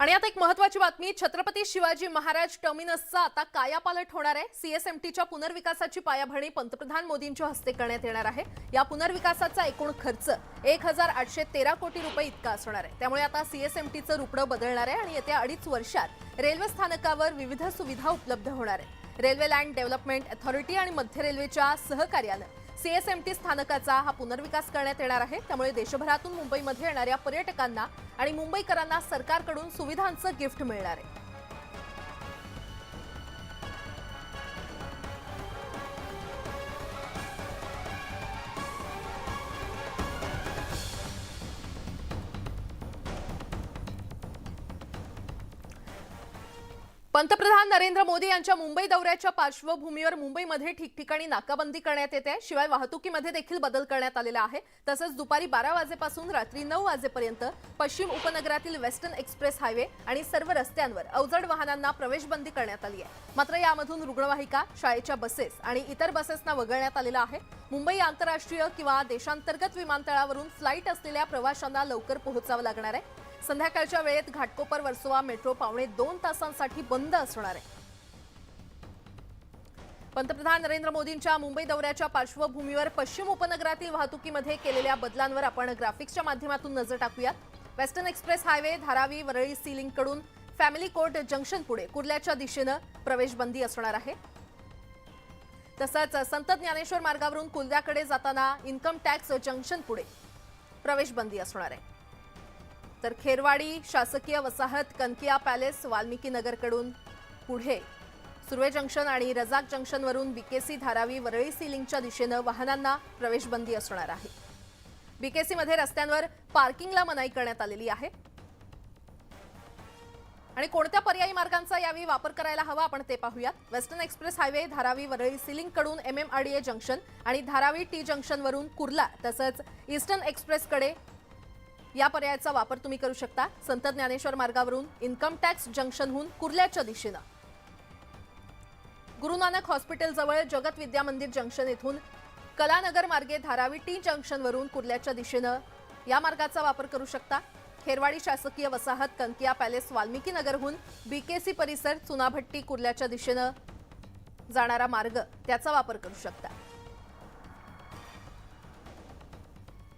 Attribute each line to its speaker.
Speaker 1: आणि आता एक महत्त्वाची बातमी, छत्रपती शिवाजी महाराज टर्मिनसचा आता कायापालट होणार आहे। सीएसएमटीच्या पुनर्विकासाची पायाभरणी पंतप्रधान मोदींच्या हस्ते करण्यात येणार आहे। या पुनर्विकासाचा एकूण खर्च 1813 कोटी रुपये इतका असणार आहे। त्यामुळे आता सीएसएमटीचं रूपडं बदलणार आहे आणि येत्या 2.5 वर्षात रेल्वे स्थानकावर विविध सुविधा उपलब्ध होणार आहेत। रेल्वे लँड डेव्हलपमेंट अथॉरिटी आणि मध्य रेल्वेच्या सहकार्याने सीएसएमटी स्थानकाचा हा पुनर्विकास करण्यात येणार आहे। त्यामुळे देशभरातून मुंबईमध्ये येणाऱ्या पर्यटकांना आणि मुंबईकरांना सरकारकडून सुविधांचं गिफ्ट मिळणार आहे। पंतप्रधान नरेंद्र मोदी यांच्या मुंबई दौऱ्याच्या पार्श्वभूमीवर मुंबईमध्ये ठिकठिकाणी नाकाबंदी करण्यात येते। शिवाय वाहतुकीमध्ये देखील बदल करण्यात आलेला आहे। तसंच दुपारी 12 वाजेपासून रात्री 9 वाजेपर्यंत पश्चिम उपनगरातील वेस्टर्न एक्सप्रेस हायवे आणि सर्व रस्त्यांवर अवजड वाहनांना प्रवेशबंदी करण्यात आली आहे। मात्र यामधून रुग्णवाहिका, शाळेच्या बसेस आणि इतर बसेसना वगळण्यात आलेलं आहे। मुंबई आंतरराष्ट्रीय किंवा देशांतर्गत विमानतळावरून फ्लाईट असलेल्या प्रवाशांना लवकर पोहोचावं लागणार आहे। संध्याकाळच्या वेळेत घाटकोपर वर्सोवा मेट्रो 2.25 तासांसाठी बंद असणार आहे। पंतप्रधान नरेंद्र मोदींच्या मुंबई दौऱ्याच्या पार्श्वभूमीवर पश्चिम उपनगरातील वाहतुकीमध्ये केलेल्या बदलांवर आपण ग्राफिक्सच्या माध्यमातून नजर टाकूयात। Western express highway Dharavi Worli sea link कडून फॅमिली कोर्ट जंक्शन पुढे कुर्ल्याच्या दिशेने प्रवेशबंदी असणार आहे। तसंच संत ज्ञानेश्वर मार्गावरून कुर्ल्याकडे जाताना इन्कम टॅक्स जंक्शन पुढे प्रवेशबंदी असणार आहे। तर खेरवाडी शासकीय वसाहत, कनकिया पॅलेस, वाल्मिकी नगरकडून पुढे सुर्वे जंक्शन आणि रजाक जंक्शनवरून बीकेसी धारावी वरळी सी लिंकच्या दिशेने वाहनांना प्रवेशबंदी असणार आहे। बीकेसी मध्ये रस्त्यांवर पार्किंगला मनाई करण्यात आलेली आहे। आणि कोणत्या पर्यायी मार्गांचा यावेळी वापर करायला हवा आपण ते पाहूयात। Western express highway Dharavi Worli sea link कडून एमएमआरडीए जंक्शन आणि धारावी टी जंक्शनवरून कुर्ला तसंच ईस्टर्न एक्सप्रेसकडे या पर्यायाचा वापर तुम्ही करू शकता। संत ज्ञानेश्वर मार्गावरून इन्कम टॅक्स जंक्शनहून कुर्ल्याच्या दिशेने गुरु नानक हॉस्पिटल जवळ जगत विद्या मंदिर जंक्शन येथून कलानगर मार्गे धारावी टी जंक्शनवरून कुर्ल्याच्या दिशेने या मार्गाचा वापर करू शकता। खेरवाडी शासकीय वसाहत, कनकिया पॅलेस, वाल्मिकी नगरहून बीकेसी परिसर, चुनाभट्टी, कुर्ल्याच्या दिशेने जाणारा मार्ग त्याचा वापर करू शकता।